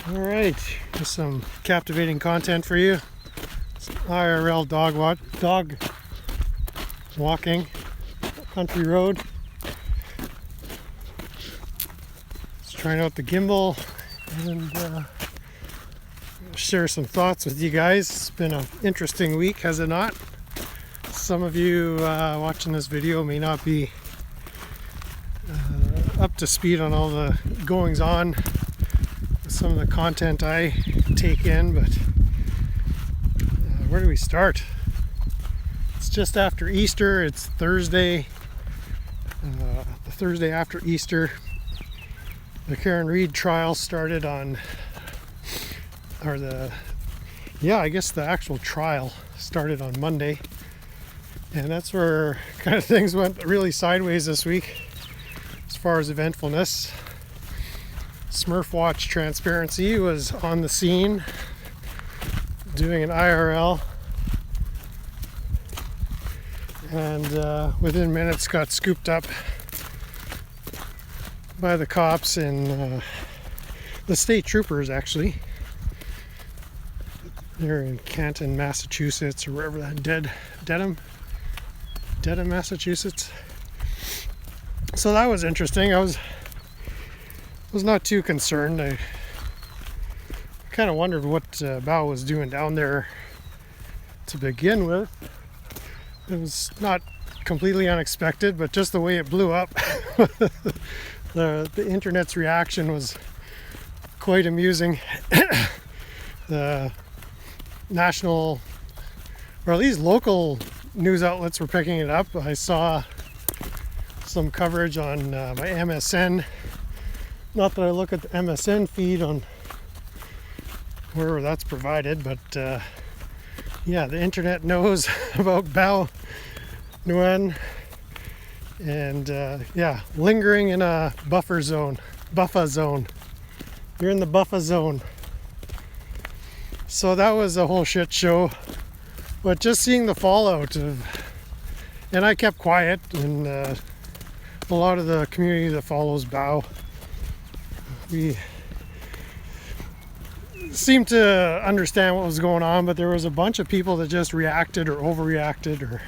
All right, here's some captivating content for you. It's IRL dog walking country road. Just trying out the gimbal and share some thoughts with you guys. It's been an interesting week, has it not? Some of you watching this video may not be up to speed on all the goings on, some of the content I take in, but where do we start? It's just after Easter. It's Thursday, the Thursday after Easter. The Karen Reed trial started on, I guess the actual trial started on Monday, and that's where kind of things went really sideways this week as far as eventfulness. Smurf Watch Transparency was on the scene doing an IRL, and within minutes got scooped up by the cops and the state troopers, actually. They're in Canton, Massachusetts, or wherever that Dedham, Massachusetts. So that was interesting. I was not too concerned. I kind of wondered what Bao was doing down there to begin with. It was not completely unexpected, but just the way it blew up, the internet's reaction was quite amusing. The national, or at least local news outlets were picking it up. I saw some coverage on my MSN. Not that I look at the MSN feed on wherever that's provided, but yeah, the internet knows about Bao Nguyen, and yeah, lingering in a buffer zone. You're in the buffer zone. So that was a whole shit show. But just seeing the fallout of, and I kept quiet, and a lot of the community that follows Bao, we seemed to understand what was going on, but there was a bunch of people that just reacted or overreacted or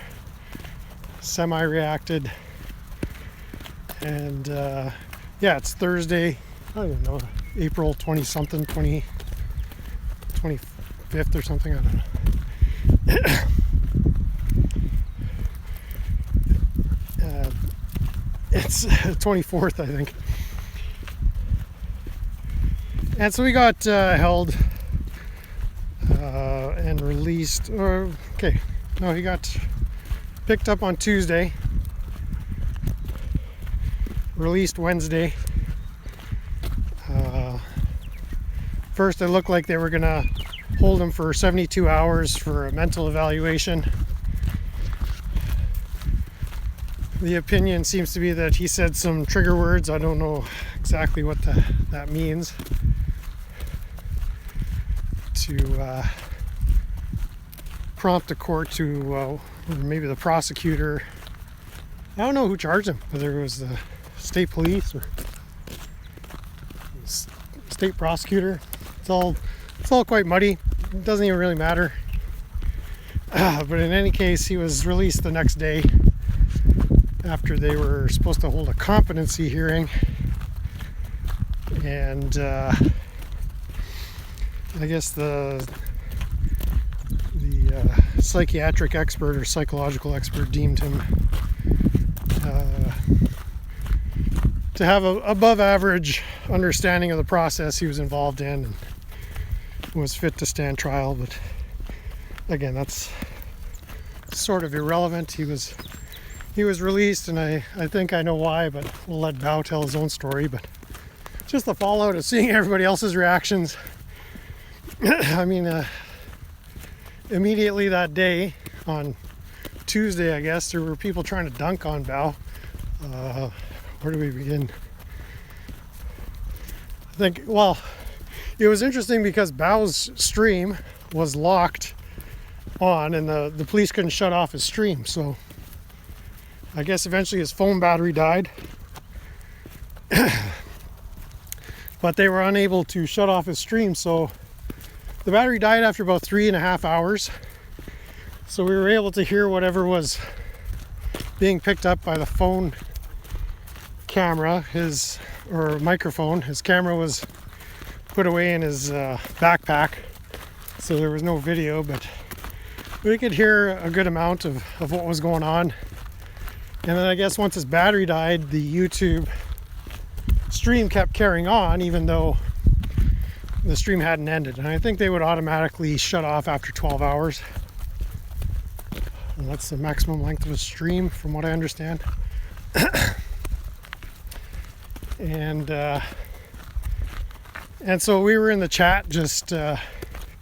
semi-reacted. And yeah, it's Thursday, I don't even know, April 20-something, 25th or something, I don't know. It's 24th, I think. And so we got held and released, he got picked up on Tuesday, released Wednesday. First it looked like they were gonna hold him for 72 hours for a mental evaluation. The opinion seems to be that he said some trigger words. I don't know exactly what that means. To prompt the court to, or maybe the prosecutor, I don't know who charged him, whether it was the state police or state prosecutor. It's all quite muddy. It doesn't even really matter. But in any case, he was released the next day after they were supposed to hold a competency hearing, and I guess the psychiatric expert or psychological expert deemed him to have a above average understanding of the process he was involved in and was fit to stand trial. But again, that's sort of irrelevant. He was released, and I think I know why, but we'll let Bao tell his own story. But just the fallout of seeing everybody else's reactions. I mean, immediately that day, on Tuesday, I guess, there were people trying to dunk on Bao. Where do we begin? I think, well, it was interesting because Bao's stream was locked on, and the police couldn't shut off his stream. So I guess eventually his phone battery died. but they were unable to shut off his stream, so the battery died after about 3.5 hours. So we were able to hear whatever was being picked up by the phone camera, or microphone. His camera was put away in his backpack, so there was no video, but we could hear a good amount of what was going on. And then I guess once his battery died, the YouTube stream kept carrying on, even though the stream hadn't ended. And I think they would automatically shut off after 12 hours. And that's the maximum length of a stream, from what I understand. And so we were in the chat just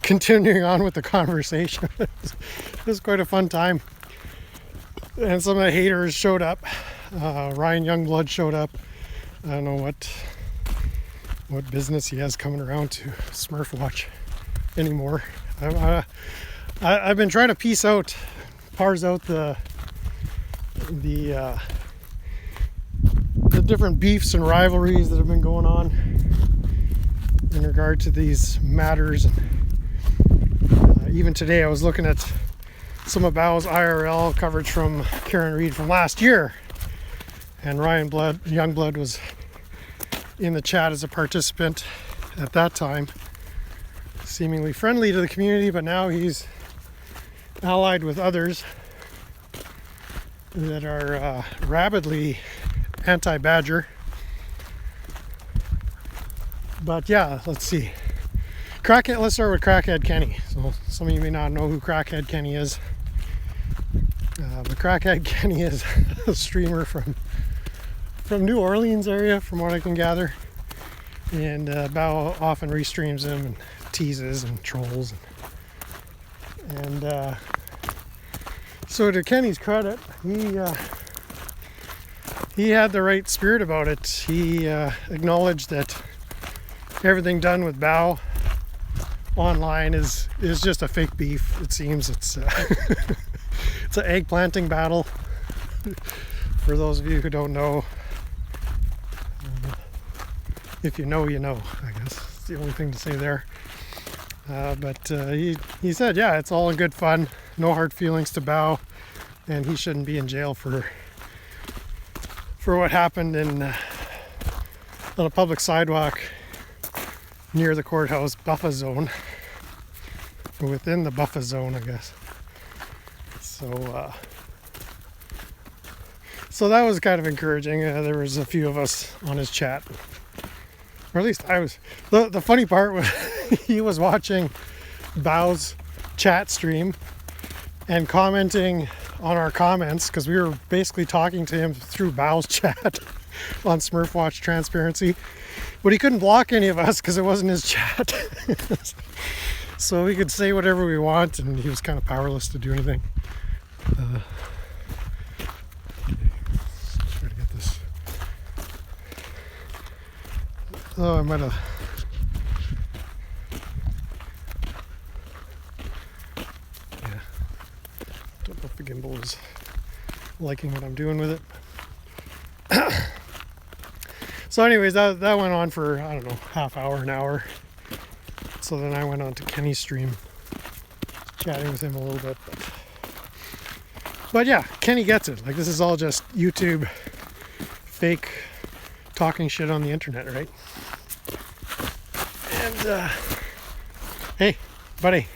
continuing on with the conversation. It was quite a fun time. And some of the haters showed up. Ryan Youngblood showed up. I don't know what business he has coming around to Smurf Watch anymore. I've been trying to parse out the different beefs and rivalries that have been going on in regard to these matters. And even today I was looking at some of Bow's IRL coverage from Karen Reed from last year, and Ryan Youngblood was in the chat as a participant at that time, seemingly friendly to the community, but now he's allied with others that are rabidly anti-badger. But yeah, let's see. Let's start with Crackhead Kenny. So some of you may not know who Crackhead Kenny is. But Crackhead Kenny is a streamer from New Orleans area, from what I can gather. And Bao often restreams him and teases and trolls. And so to Kenny's credit, he had the right spirit about it. He acknowledged that everything done with Bao online is just a fake beef. It seems it's it's an egg planting battle. For those of you who don't know, if you know, you know. I guess it's the only thing to say there. But he said, yeah, it's all in good fun. No hard feelings to Bao, and he shouldn't be in jail for what happened on a public sidewalk near the courthouse buffer zone, within the buffer zone, I guess. So that was kind of encouraging. There was a few of us on his chat, or at least I was. The funny part was he was watching Bao's chat stream and commenting on our comments, because we were basically talking to him through Bao's chat on Smurf Watch Transparency, but he couldn't block any of us because it wasn't his chat. So we could say whatever we want, and he was kind of powerless to do anything. Let's try to get this. Oh, I might have. Yeah. Don't know if the gimbal is liking what I'm doing with it. So anyways, that went on for, I don't know, half hour, an hour. So then I went on to Kenny's stream, chatting with him a little bit. But yeah, Kenny gets it. Like, this is all just YouTube fake talking shit on the internet, right? And hey, buddy.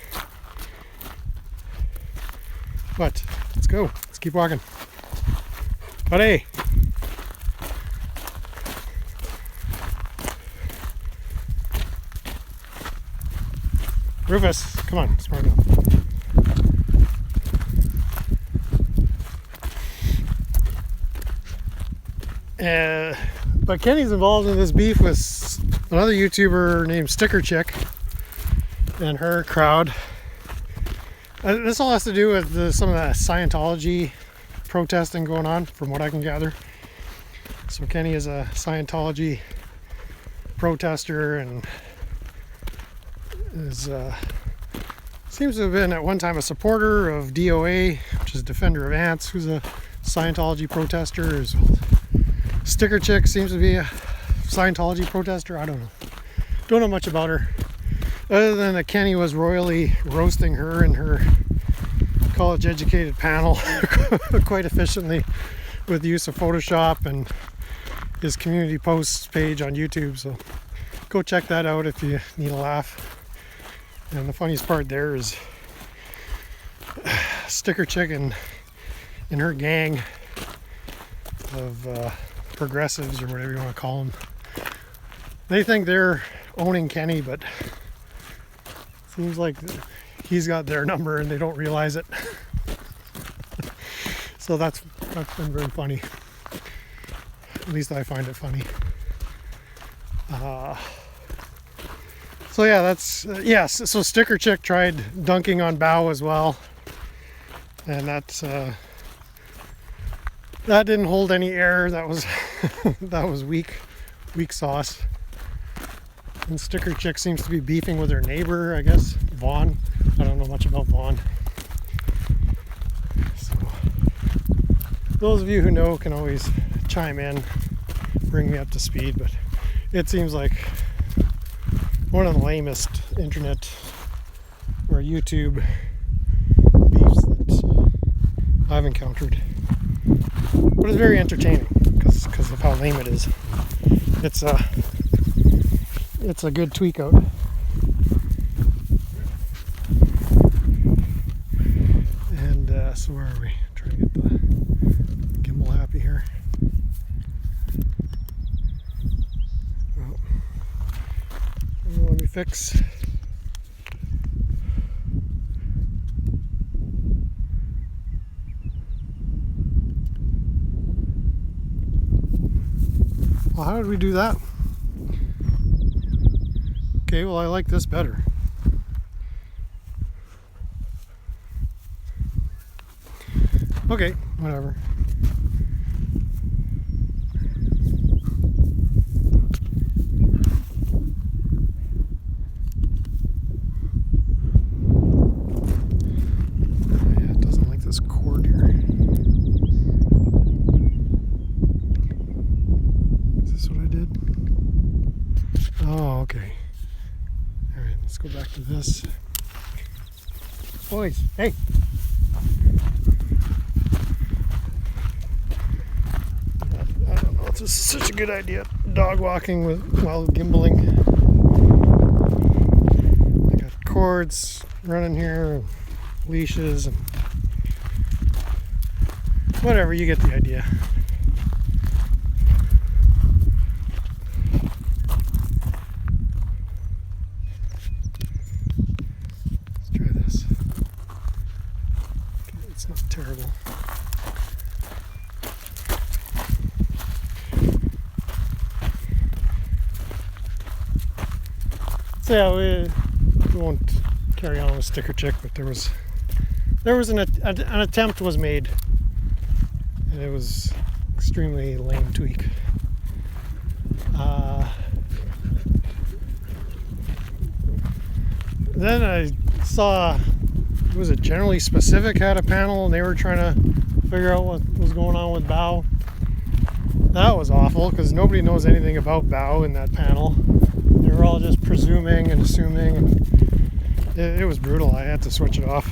What? Let's go. Let's keep walking. Buddy. Rufus, come on, smart enough. But Kenny's involved in this beef with another YouTuber named Sticker Chick and her crowd. This all has to do with some of that Scientology protesting going on, from what I can gather. So Kenny is a Scientology protester and seems to have been at one time a supporter of DOA, which is Defender of Ants, who's a Scientology protester. Sticker Chick seems to be a Scientology protester. I don't know. don't know much about her, other than that Kenny was royally roasting her in her college-educated panel quite efficiently with the use of Photoshop and his community posts page on YouTube. So go check that out if you need a laugh. And the funniest part there is Sticker Chick and her gang of progressives, or whatever you want to call them. They think they're owning Kenny, but seems like he's got their number and they don't realize it. So that's been very funny. At least I find it funny. So yeah, that's yes. So Sticker Chick tried dunking on Bao as well, and that didn't hold any air. That was that was weak sauce. And Sticker Chick seems to be beefing with her neighbor, I guess, Vaughn. I don't know much about Vaughn. So those of you who know can always chime in, bring me up to speed, but it seems like one of the lamest internet or YouTube beefs that I've encountered. But it's very entertaining because of how lame it is. It's a good tweak out. And so where are we? Trying to get the gimbal happy here. Let me fix. Well, how did we do that? Okay, well, I like this better. Okay, whatever. Yeah, it doesn't like this cord here. Is this what I did? Oh, okay. Alright, let's go back to this. Boys, hey! I don't know if this is such a good idea, dog walking while gimbaling. I got cords running here, and leashes, and whatever, you get the idea. Not terrible. So yeah, we won't carry on with Sticker Chick, but there was an attempt was made, and it was extremely lame tweak. Then I saw, was it Generally Specific had a panel and they were trying to figure out what was going on with Bao. That was awful because nobody knows anything about Bao in that panel. They were all just presuming and assuming, and it was brutal. I had to switch it off.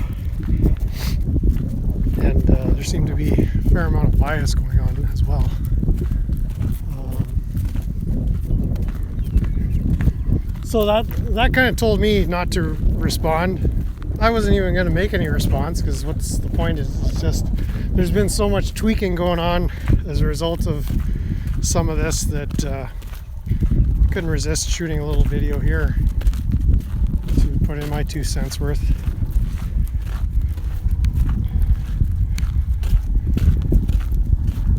And there seemed to be a fair amount of bias going on as well. So that kind of told me not to respond. I wasn't even going to make any response because what's the point? It's just there's been so much tweaking going on as a result of some of this that I couldn't resist shooting a little video here to put in my 2 cents worth.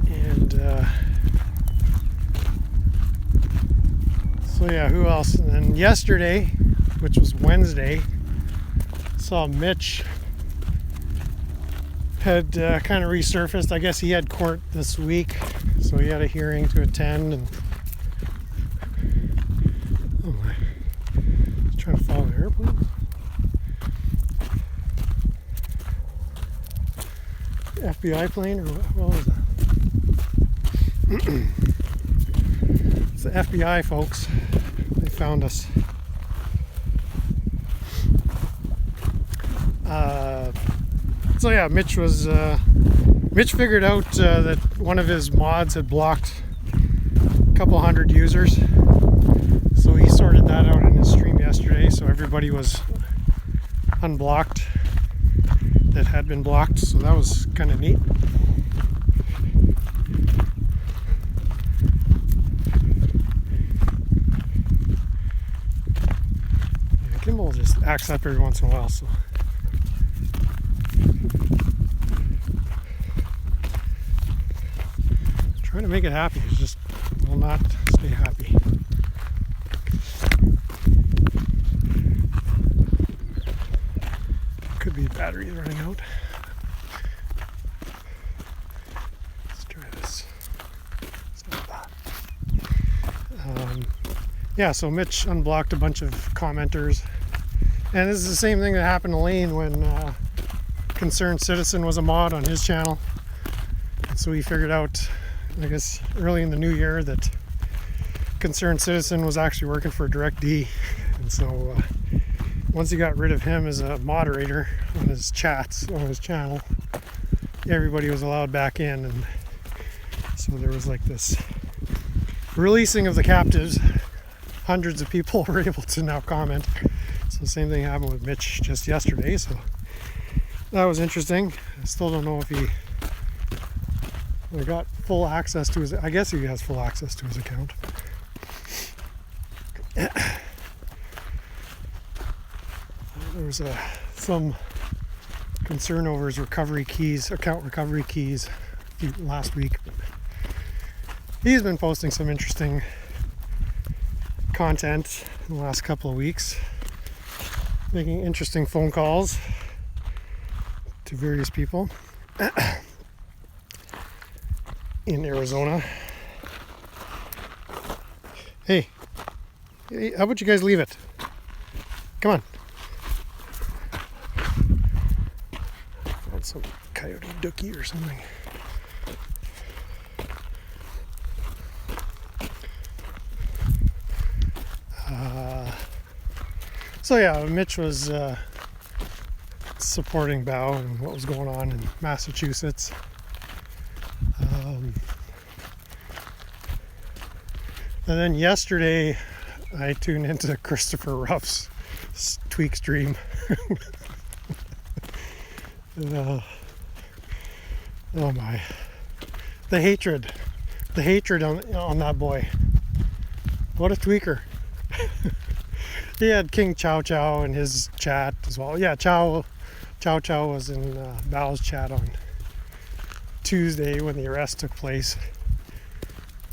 And so yeah, who else? And then yesterday, which was Wednesday, saw Mitch had kind of resurfaced. I guess he had court this week, so he had a hearing to attend. And oh my, he's trying to follow an airplane. FBI plane, or what was that? It's the FBI, folks. found us. So yeah, Mitch figured out that one of his mods had blocked a couple hundred users. So he sorted that out in his stream yesterday, so everybody was unblocked that had been blocked, so that was kind of neat. Yeah, Kimball just acts up every once in a while, so trying to make it happy, it just will not stay happy. Could be battery running out. Let's try this. Stop that. Yeah, so Mitch unblocked a bunch of commenters. And this is the same thing that happened to Lane when Concerned Citizen was a mod on his channel. And so he figured out, I guess, early in the new year that Concerned Citizen was actually working for DirectD. And so once he got rid of him as a moderator on his chats on his channel, everybody was allowed back in, and so there was like this releasing of the captives. Hundreds of people were able to now comment. So the same thing happened with Mitch just yesterday, so that was interesting. I still don't know if he got full access to his, I guess he has full access to his account. There was some concern over his recovery keys, account recovery keys last week. But he's been posting some interesting content in the last couple of weeks, making interesting phone calls to various people in Arizona. Hey, how about you guys leave it? Come on. Found some coyote dookie or something. So yeah, Mitch was supporting Bao and what was going on in Massachusetts. And then yesterday I tuned into Christopher Ruff's tweak stream. Oh my, the hatred on that boy. What a tweaker. He had King Chow Chow in his chat as well. Yeah, Chow was in Bao's chat on Tuesday when the arrest took place.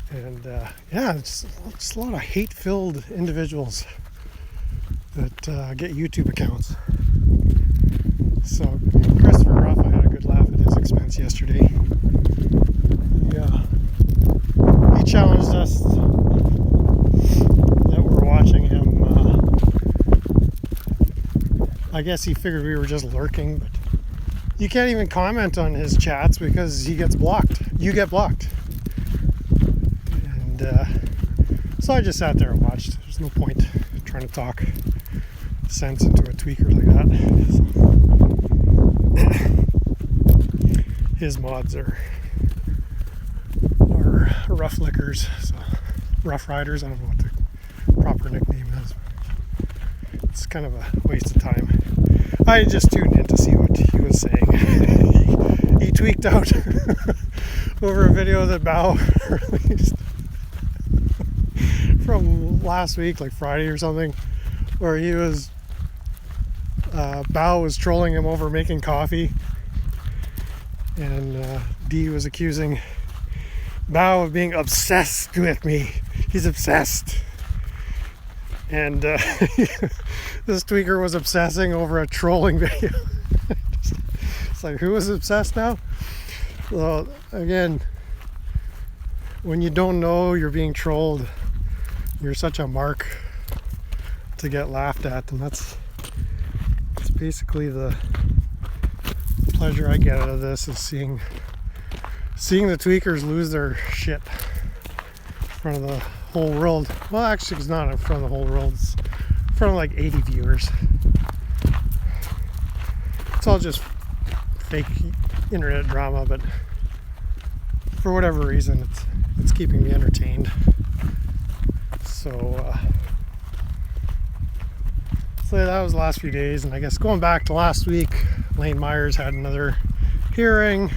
And yeah, it's a lot of hate-filled individuals that get YouTube accounts. So Christopher Ruff, I had a good laugh at his expense yesterday. He challenged us that we're watching him. I guess he figured we were just lurking, but you can't even comment on his chats because he gets blocked. You get blocked. And so I just sat there and watched. There's no point trying to talk sense into a tweaker like that. So his mods are rough lickers, so rough riders. I don't know what the proper nickname is. It's kind of a waste of time. I just tuned in to see what he was saying. He tweaked out over a video that Bao released from last week, like Friday or something, where he was Bao was trolling him over making coffee, and D was accusing Bao of being obsessed with me. He's obsessed. And this tweaker was obsessing over a trolling video. It's like, who is obsessed now? Well, again, when you don't know you're being trolled, you're such a mark to get laughed at, and that's basically the pleasure I get out of this, is seeing the tweakers lose their shit in front of the whole world. Well, actually, it's not in front of the whole world. It's in front of like 80 viewers. It's all just fake internet drama, but for whatever reason, it's keeping me entertained. So that was the last few days, and I guess going back to last week, Lane Myers had another hearing,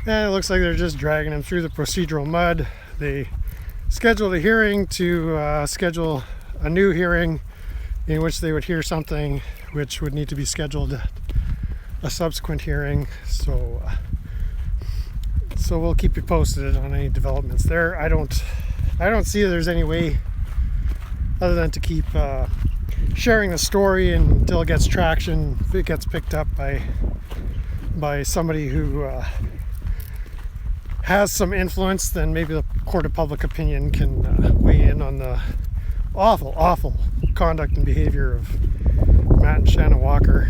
and it looks like they're just dragging him through the procedural mud. They scheduled a hearing to schedule a new hearing in which they would hear something which would need to be scheduled at a subsequent hearing. So we'll keep you posted on any developments there. I don't see there's any way other than to keep sharing the story until it gets traction. If it gets picked up by somebody who has some influence, then maybe the court of public opinion can weigh in on the awful conduct and behavior of Matt and Shannon Walker,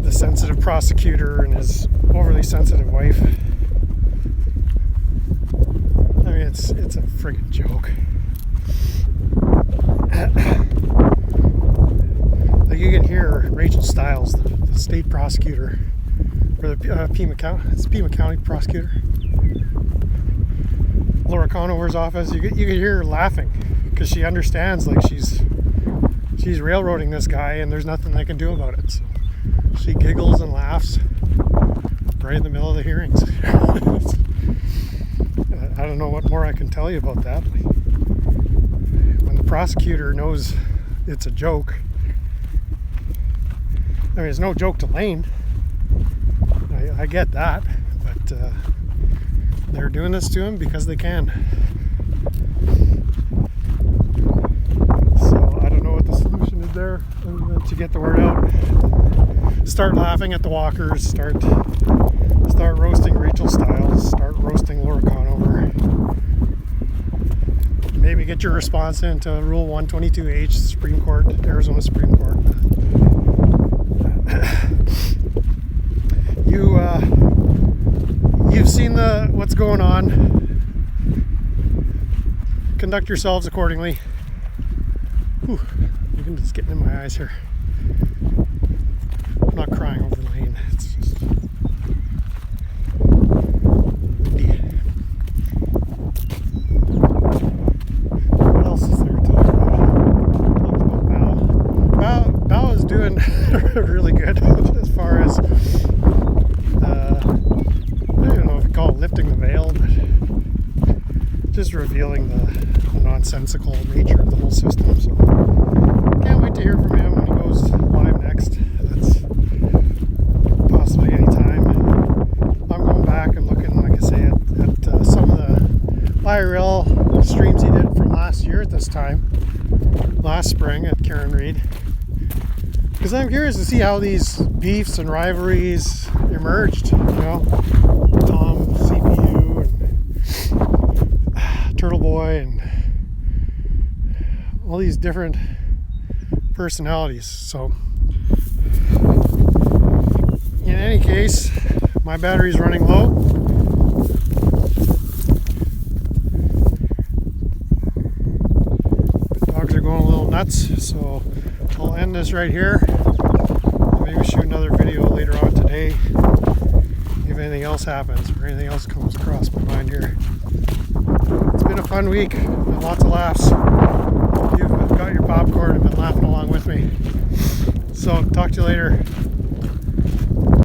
the sensitive prosecutor and his overly sensitive wife. I mean, it's a friggin' joke. Like, you can hear Rachel Stiles, the state prosecutor, or the Pima County prosecutor, Laura Conover's office. You can hear her laughing because she understands, like, she's railroading this guy, and there's nothing they can do about it. So she giggles and laughs right in the middle of the hearings. I don't know what more I can tell you about that. When the prosecutor knows it's a joke, I mean, it's no joke to Lane. I get that, but they're doing this to him because they can. So I don't know what the solution is there, to get the word out. Start laughing at the Walkers. Start roasting Rachel Stiles. Start roasting Laura Conover. Maybe get your response into Rule 122H, Supreme Court, Arizona Supreme Court. You've seen what's going on. Conduct yourselves accordingly. Whew, you can just get in my eyes here. I'm not crying over Lane. It's just windy. What else is there to talk about? Talked about Bao is doing really good as far as I don't know if you call it lifting the veil, but just revealing the nonsensical nature of the whole system. So can't wait to hear from him when he goes live next. That's possibly any time. I'm going back and looking, like I say, at some of the IRL streams he did from last year at this time, last spring at Karen Reed, because I'm curious to see how these beefs and rivalries emerged. You know, Tom, CPU, and Turtle Boy, and all these different personalities. So in any case, my battery's running low. The dogs are going a little nuts, so I'll end this right here. Maybe shoot another video later on today if anything else happens or anything else comes across my mind here. It's been a fun week, lots of laughs. You've got your popcorn and been laughing along with me. So talk to you later.